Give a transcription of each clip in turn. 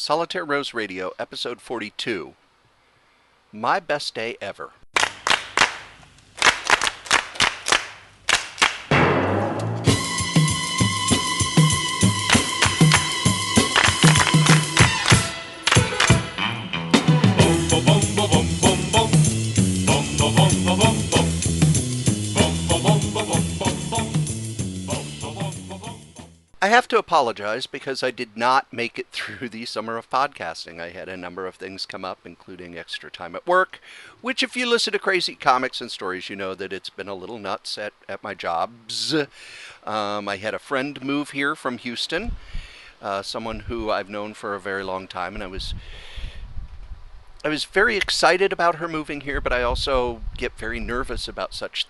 Solitaire Rose Radio, episode 42. My best day ever. I have to apologize because I did not make it through the summer of podcasting. I had a number of things come up, including extra time at work, which if you listen to Crazy Comics and Stories, you know that it's been a little nuts at my jobs. I had a friend move here from Houston, someone who I've known for a very long time, and I was very excited about her moving here, but I also get very nervous about such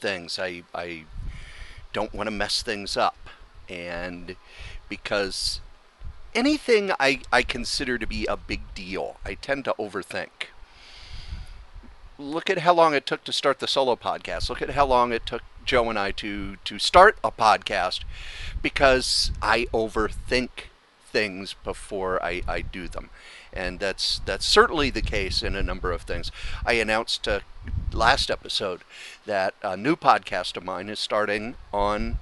things. I don't want to mess things up. And because anything I consider to be a big deal, I tend to overthink. Look at how long it took to start the solo podcast. Look at how long it took Joe and I to start a podcast, because I overthink things before I do them. And that's certainly the case in a number of things. I announced last episode that a new podcast of mine is starting on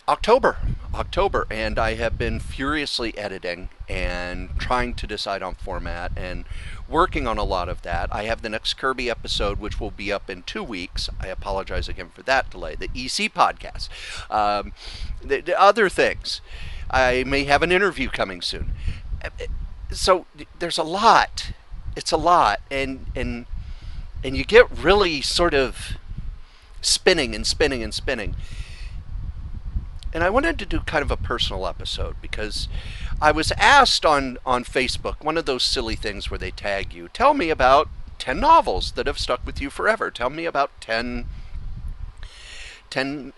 October, and I have been furiously editing and trying to decide on format and working on a lot of that. I have the next Kirby episode, which will be up in 2 weeks. I apologize again for that delay. The EC podcast. The other things. I may have an interview coming soon. So there's a lot. It's a lot, and you get really sort of spinning and spinning and spinning. And I wanted to do kind of a personal episode because I was asked on Facebook, one of those silly things where they tag you, tell me about 10 novels that have stuck with you forever. Tell me about 10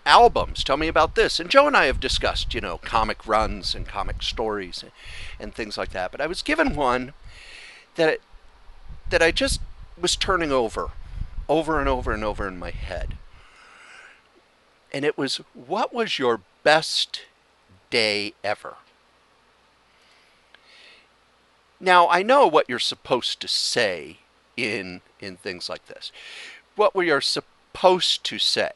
albums. Tell me about this. And Joe and I have discussed, comic runs and comic stories and things like that. But I was given one that I just was turning over and over and over in my head. And it was, what was your best day ever? Now, I know what you're supposed to say in things like this. What we are supposed to say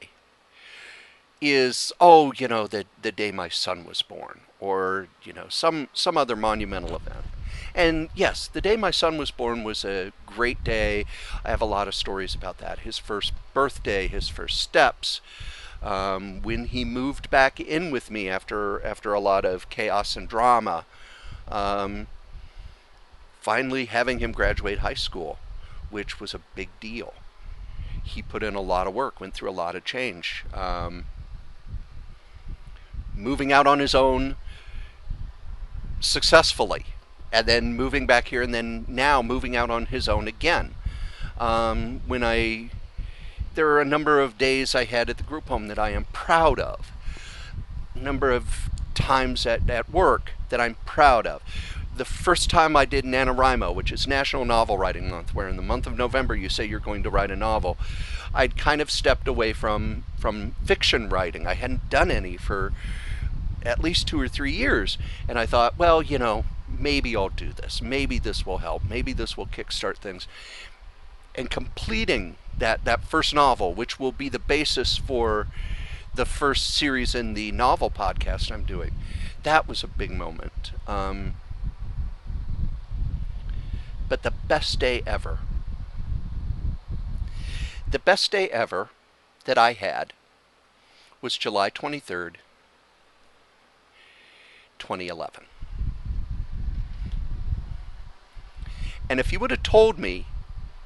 is, the day my son was born, or, some other monumental event. And yes, the day my son was born was a great day. I have a lot of stories about that. His first birthday, his first steps, when he moved back in with me after a lot of chaos and drama, finally having him graduate high school, which was a big deal. He put in a lot of work, went through a lot of change, moving out on his own successfully, and then moving back here, and then now moving out on his own again. There are a number of days I had at the group home that I am proud of. A number of times at work that I'm proud of. The first time I did NaNoWriMo, which is National Novel Writing Month, where in the month of November you say you're going to write a novel, I'd kind of stepped away from fiction writing. I hadn't done any for at least 2 or 3 years. And I thought, well, maybe I'll do this. Maybe this will help. Maybe this will kickstart things. And completing that first novel, which will be the basis for the first series in the novel podcast I'm doing, that was a big moment. But the best day ever that I had was July 23rd, 2011. And if you would have told me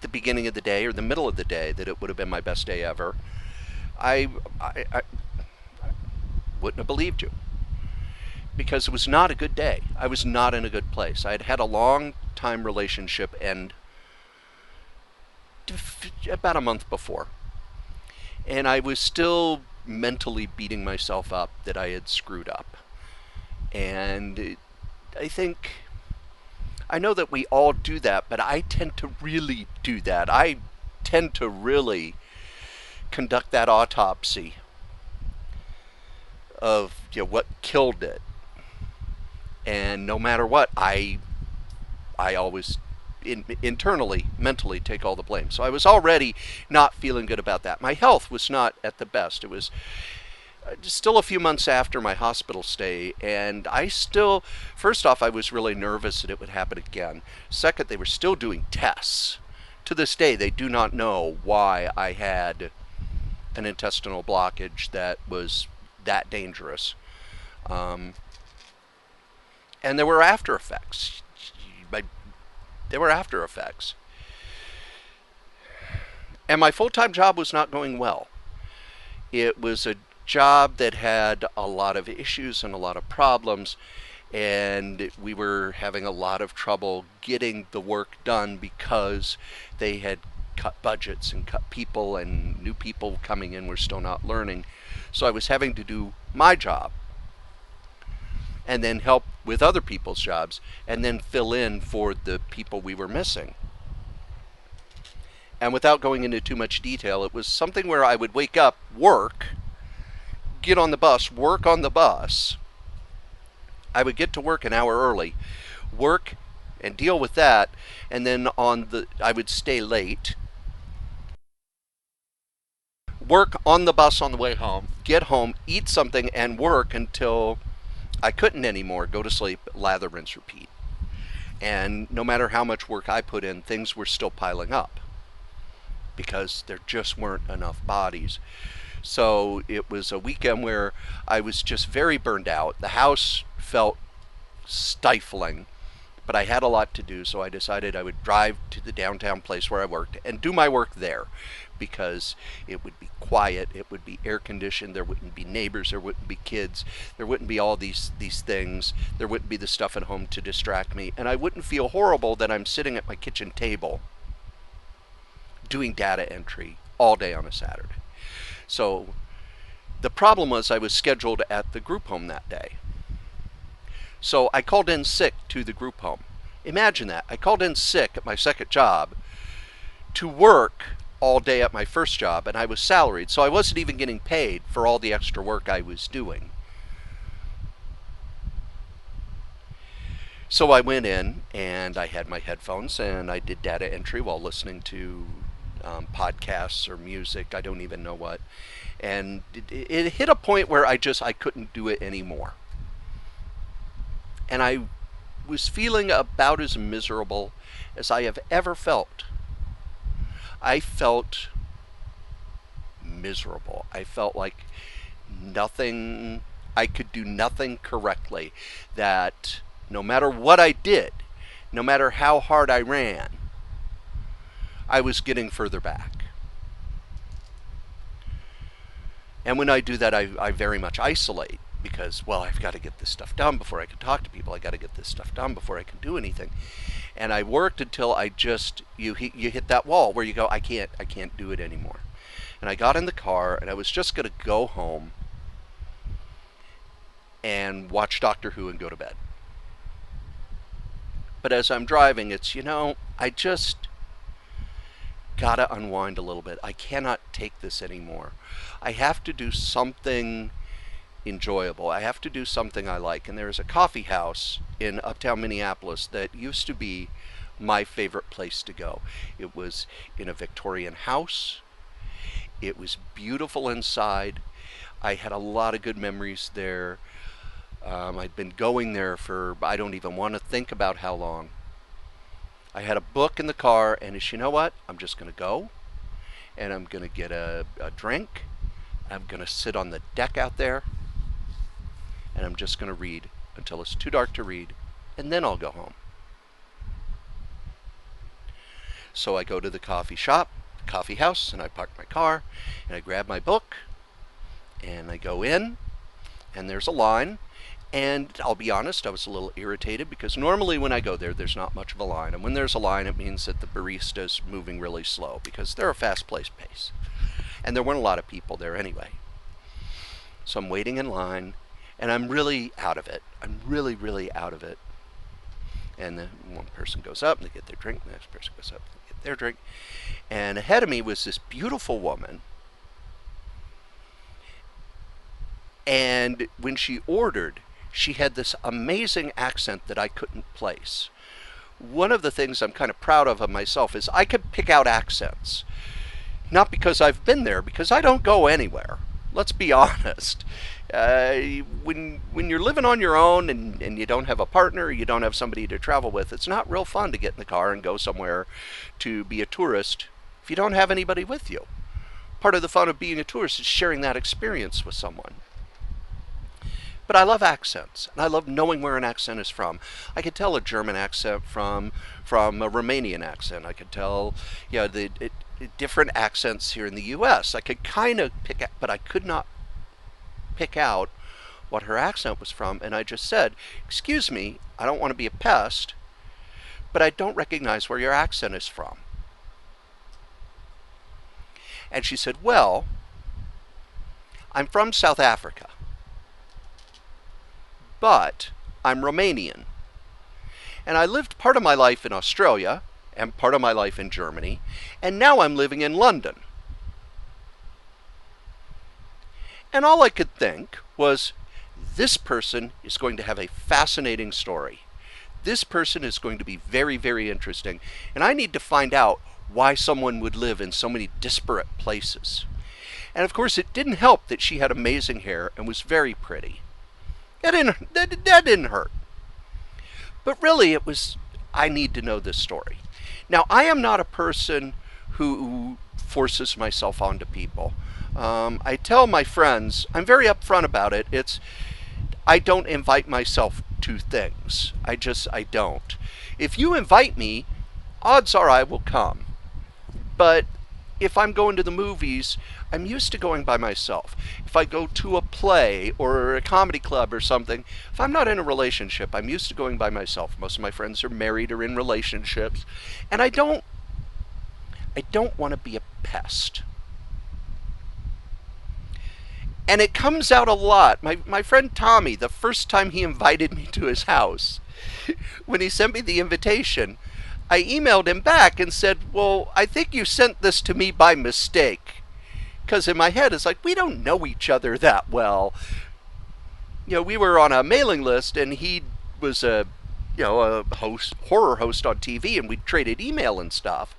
the beginning of the day or the middle of the day that it would have been my best day ever, I wouldn't have believed you, because it was not a good day. I was not in a good place. I had had a long time relationship end about a month before, and I was still mentally beating myself up that I had screwed up. And I know that we all do that, but I tend to really do that. I tend to really conduct that autopsy of what killed it. And no matter what, I always internally, mentally take all the blame. So I was already not feeling good about that. My health was not at the best. It was still a few months after my hospital stay, and I still, first off, I was really nervous that it would happen again. Second, they were still doing tests. To this day, they do not know why I had an intestinal blockage that was that dangerous. Um, and there were after effects. There were after effects. And my full time job was not going well. It was a job that had a lot of issues and a lot of problems, and we were having a lot of trouble getting the work done because they had cut budgets and cut people, and new people coming in were still not learning. So I was having to do my job and then help with other people's jobs and then fill in for the people we were missing. And without going into too much detail, it was something where I would wake up, work, get on the bus, work on the bus. I would get to work an hour early, work and deal with that, and then I would stay late, work on the bus on the way home, get home, eat something, and work until I couldn't anymore, go to sleep, lather, rinse, repeat. And no matter how much work I put in, things were still piling up because there just weren't enough bodies. So it was a weekend where I was just very burned out. The house felt stifling, but I had a lot to do, so I decided I would drive to the downtown place where I worked and do my work there because it would be quiet, it would be air conditioned, there wouldn't be neighbors, there wouldn't be kids, there wouldn't be all these things, there wouldn't be the stuff at home to distract me, and I wouldn't feel horrible that I'm sitting at my kitchen table doing data entry all day on a Saturday. So the problem was I was scheduled at the group home that day. So I called in sick to the group home. Imagine that. I called in sick at my second job to work all day at my first job, and I was salaried, so I wasn't even getting paid for all the extra work I was doing. So I went in and I had my headphones and I did data entry while listening to podcasts or music, I don't even know what. And it hit a point where I couldn't do it anymore. And I was feeling about as miserable as I have ever felt. I felt miserable. I felt like I could do nothing correctly. That no matter what I did, no matter how hard I ran, I was getting further back. And when I do that, I very much isolate because, well, I've got to get this stuff done before I can talk to people. I got to get this stuff done before I can do anything. And I worked until you hit that wall where you go, I can't do it anymore. And I got in the car and I was just going to go home and watch Doctor Who and go to bed. But as I'm driving, it's, I just gotta unwind a little bit. I cannot take this anymore. I have to do something enjoyable. I have to do something I like. And there's a coffee house in uptown Minneapolis that used to be my favorite place to go. It was in a Victorian house. It was beautiful inside. I had a lot of good memories there. I'd been going there for, I don't even want to think about how long. I had a book in the car, and you know what? I'm just going to go, and I'm going to get a drink. I'm going to sit on the deck out there, and I'm just going to read until it's too dark to read, and then I'll go home. So I go to the coffee house, and I park my car, and I grab my book, and I go in, and there's a line. And I'll be honest, I was a little irritated because normally when I go there, there's not much of a line. And when there's a line, it means that the barista's moving really slow because they're a fast-paced pace. And there weren't a lot of people there anyway. So I'm waiting in line, and I'm really out of it. I'm really, really out of it. And then one person goes up, and they get their drink. The next person goes up, and they get their drink. And ahead of me was this beautiful woman. And when she ordered, she had this amazing accent that I couldn't place. One of the things I'm kind of proud of myself is I could pick out accents. Not because I've been there, because I don't go anywhere. Let's be honest. When you're living on your own and you don't have a partner, you don't have somebody to travel with, it's not real fun to get in the car and go somewhere to be a tourist if you don't have anybody with you. Part of the fun of being a tourist is sharing that experience with someone. But I love accents, and I love knowing where an accent is from. I could tell a German accent from a Romanian accent. I could tell, different accents here in the U.S. I could kind of pick out, but I could not pick out what her accent was from. And I just said, "Excuse me, I don't want to be a pest, but I don't recognize where your accent is from." And she said, "Well, I'm from South Africa, but I'm Romanian. And I lived part of my life in Australia and part of my life in Germany, and now I'm living in London." And all I could think was, this person is going to have a fascinating story. This person is going to be very, very interesting, and I need to find out why someone would live in so many disparate places. And of course, it didn't help that she had amazing hair and was very pretty. That didn't hurt. But really, it was, I need to know this story. Now, I am not a person who forces myself onto people. I tell my friends, I'm very upfront about it. I don't invite myself to things. I don't. If you invite me, odds are I will come. But if I'm going to the movies, I'm used to going by myself. If I go to a play or a comedy club or something, if I'm not in a relationship, I'm used to going by myself. Most of my friends are married or in relationships, and I don't want to be a pest. And it comes out a lot. My friend Tommy, the first time he invited me to his house, when he sent me the invitation, I emailed him back and said, "Well, I think you sent this to me by mistake." Because in my head, it's like, we don't know each other that well. We were on a mailing list, and he was a horror host on TV, and we traded email and stuff.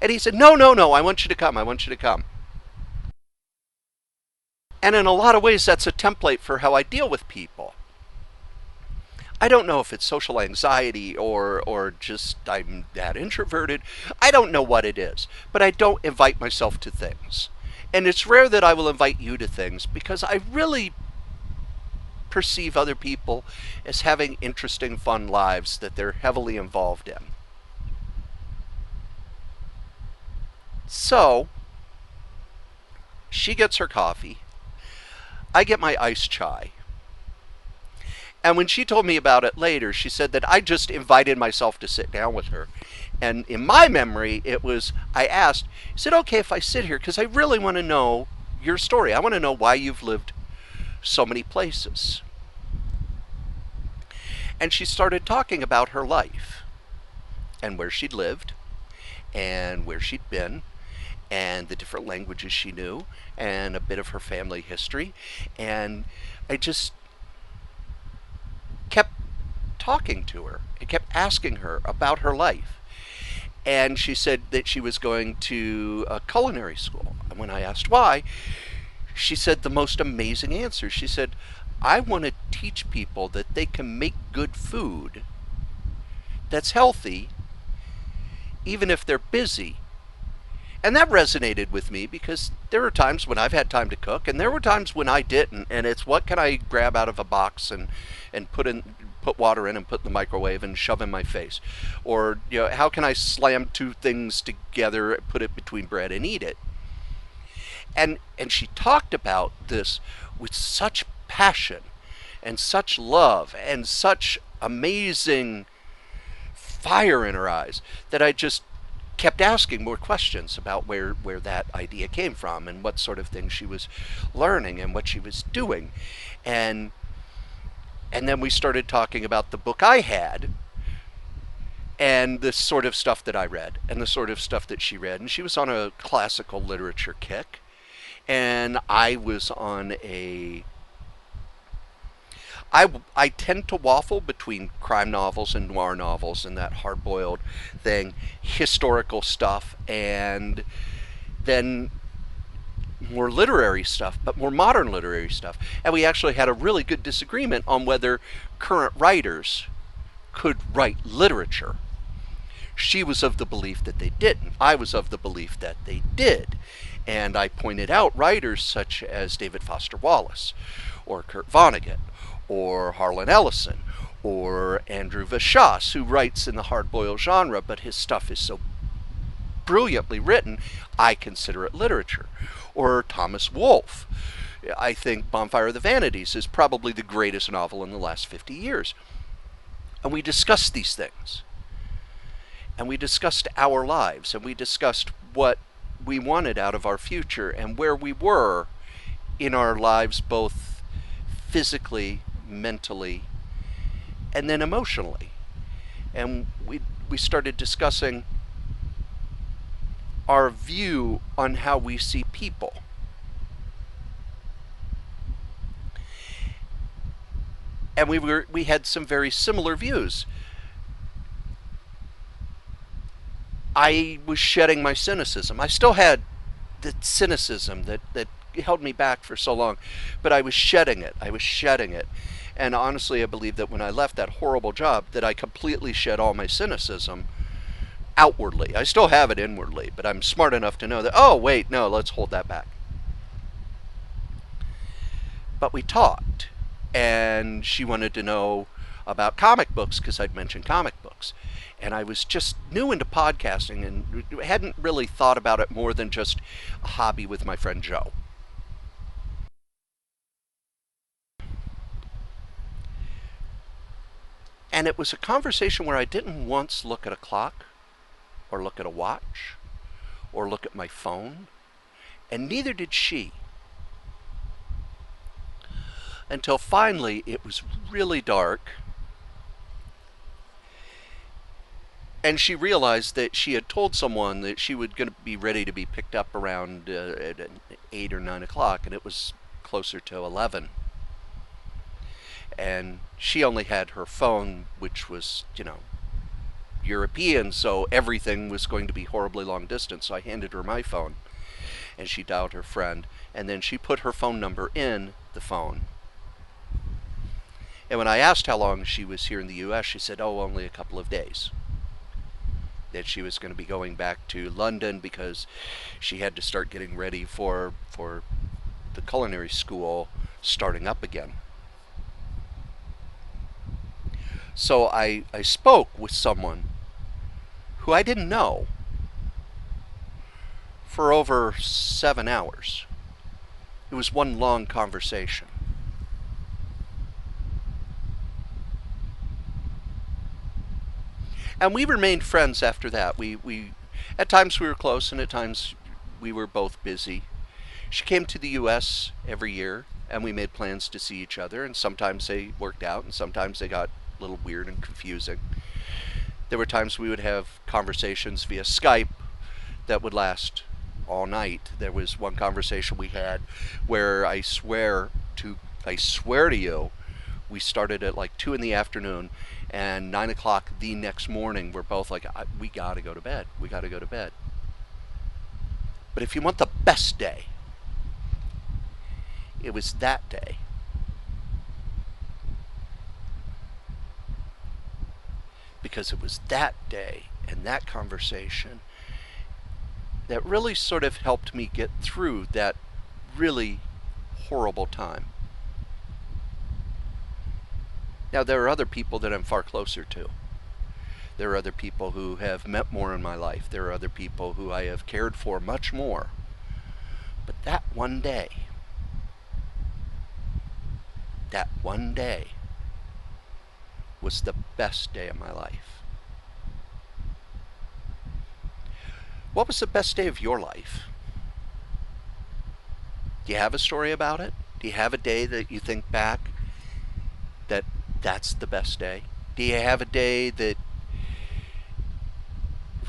And he said, "No, no, no, I want you to come. I want you to come." And in a lot of ways, that's a template for how I deal with people. I don't know if it's social anxiety or just I'm that introverted. I don't know what it is, but I don't invite myself to things. And it's rare that I will invite you to things because I really perceive other people as having interesting, fun lives that they're heavily involved in. So, she gets her coffee. I get my iced chai. And when she told me about it later, she said that I just invited myself to sit down with her. And in my memory, it was, I asked, "Is it okay if I sit here? Because I really want to know your story. I want to know why you've lived so many places." And she started talking about her life and where she'd lived and where she'd been and the different languages she knew and a bit of her family history. And I just kept talking to her. I kept asking her about her life. And she said that she was going to a culinary school. And when I asked why, she said the most amazing answer. She said, "I want to teach people that they can make good food that's healthy, even if they're busy." And that resonated with me because there were times when I've had time to cook and there were times when I didn't. And it's what can I grab out of a box and put water in and put in the microwave and shove in my face? Or, how can I slam two things together, put it between bread and eat it? And she talked about this with such passion and such love and such amazing fire in her eyes that I just kept asking more questions about where that idea came from and what sort of things she was learning and what she was doing. And then we started talking about the book I had and the sort of stuff that I read and the sort of stuff that she read. And she was on a classical literature kick, and I was on I tend to waffle between crime novels and noir novels and that hard boiled thing, historical stuff, and then more literary stuff, but more modern literary stuff. And we actually had a really good disagreement on whether current writers could write literature. She was of the belief that they didn't. I was of the belief that they did. And I pointed out writers such as David Foster Wallace, or Kurt Vonnegut, or Harlan Ellison, or Andrew Vachas, who writes in the hard-boiled genre, but his stuff is so brilliantly written, I consider it literature. Or Thomas Wolfe. I think Bonfire of the Vanities is probably the greatest novel in the last 50 years. And we discussed these things. And we discussed our lives, and we discussed what we wanted out of our future and where we were in our lives, both physically, mentally, and then emotionally. And we started discussing our view on how we see people. And we had some very similar views. I was shedding my cynicism. I still had the cynicism that held me back for so long, but I was shedding it. I was shedding it. And honestly, I believe that when I left that horrible job, that I completely shed all my cynicism outwardly. I still have it inwardly, but I'm smart enough to know that, oh, wait, no, let's hold that back. But we talked, and she wanted to know about comic books because I'd mentioned comic books. And I was just new into podcasting and hadn't really thought about it more than just a hobby with my friend Joe. And it was a conversation where I didn't once look at a clock or look at a watch or look at my phone, and neither did she. Until finally it was really dark, and she realized that she had told someone that she was going to be ready to be picked up around at 8 or 9 o'clock, and it was closer to 11. And she only had her phone, which was, European, so everything was going to be horribly long distance. So I handed her my phone, and she dialed her friend, and then she put her phone number in the phone. And when I asked how long she was here in the U.S., she said, oh, only a couple of days. That she was going to be going back to London because she had to start getting ready for the culinary school starting up again. So I spoke with someone who I didn't know for over 7 hours. It was one long conversation. And we remained friends after that. We at times we were close, and at times we were both busy. She came to the U.S. every year, and we made plans to see each other, and sometimes they worked out, and sometimes they got a little weird and confusing. There were times we would have conversations via Skype that would last all night. There was one conversation we had where I swear to you, we started at like 2 in the afternoon, and 9 o'clock the next morning, we're both like, we gotta go to bed. We gotta go to bed. But if you want the best day, it was that day. Because it was that day and that conversation that really sort of helped me get through that really horrible time. Now, there are other people that I'm far closer to. There are other people who have meant more in my life. There are other people who I have cared for much more. But that one day was the best day of my life. What was the best day of your life? Do you have a story about it? Do you have a day that you think back that's the best day? Do you have a day that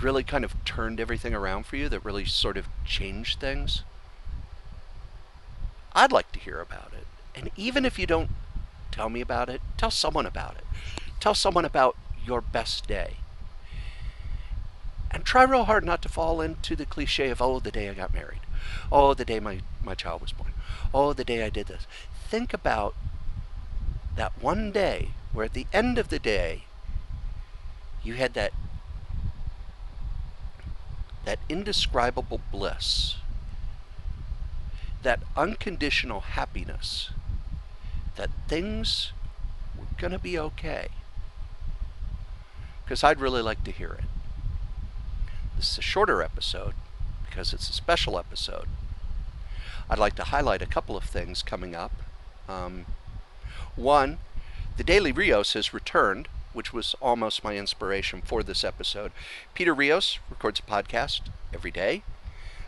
really kind of turned everything around for you, that really sort of changed things? I'd like to hear about it. And even if you don't tell me about it. Tell someone about it. Tell someone about your best day. And try real hard not to fall into the cliche of, oh, the day I got married. Oh, the day my child was born. Oh, the day I did this. Think about that one day where at the end of the day you had that indescribable bliss, that unconditional happiness, that things were going to be okay. Because I'd really like to hear it. This is a shorter episode because it's a special episode. I'd like to highlight a couple of things coming up. One, the Daily Rios has returned, which was almost my inspiration for this episode. Peter Rios records a podcast every day.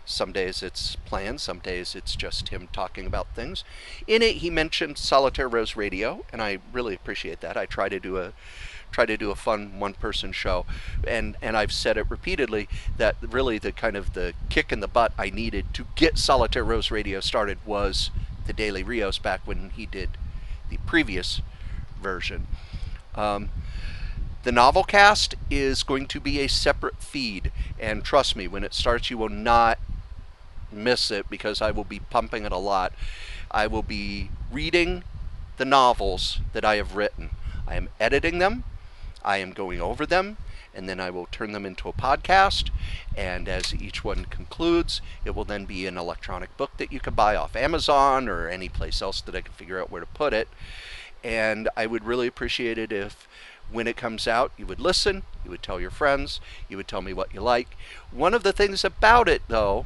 Some days it's planned, some days it's just him talking about things. In it, he mentioned Solitaire Rose Radio, and I really appreciate that. I try to do a fun one-person show, and I've said it repeatedly that really the kind of the kick in the butt I needed to get Solitaire Rose Radio started was the Daily Rios back when he did the previous version. The Novelcast is going to be a separate feed, and trust me, when it starts, you will not miss it because I will be pumping it a lot. I will be reading the novels that I have written. I am editing them, I am going over them, and then I will turn them into a podcast, and as each one concludes, it will then be an electronic book that you can buy off Amazon or any place else that I can figure out where to put it. And I would really appreciate it if when it comes out, you would listen, you would tell your friends, you would tell me what you like. One of the things about it, though,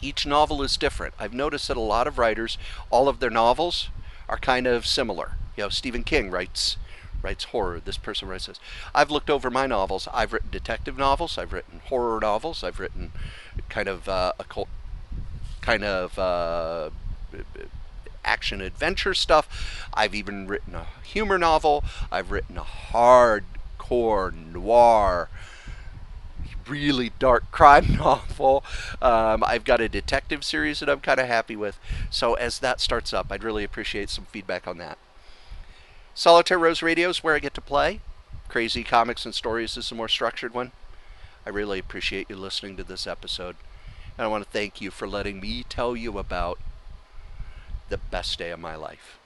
each novel is different. I've noticed that a lot of writers, all of their novels are kind of similar. You know, Stephen King writes horror. This person writes this. I've looked over my novels. I've written detective novels. I've written horror novels. I've written kind of occult, kind of action adventure stuff. I've even written a humor novel. I've written a hardcore noir, really dark crime novel. I've got a detective series that I'm kind of happy with. So as that starts up, I'd really appreciate some feedback on that. Solitaire Rose Radio is where I get to play. Crazy Comics and Stories is the more structured one. I really appreciate you listening to this episode. And I want to thank you for letting me tell you about the best day of my life.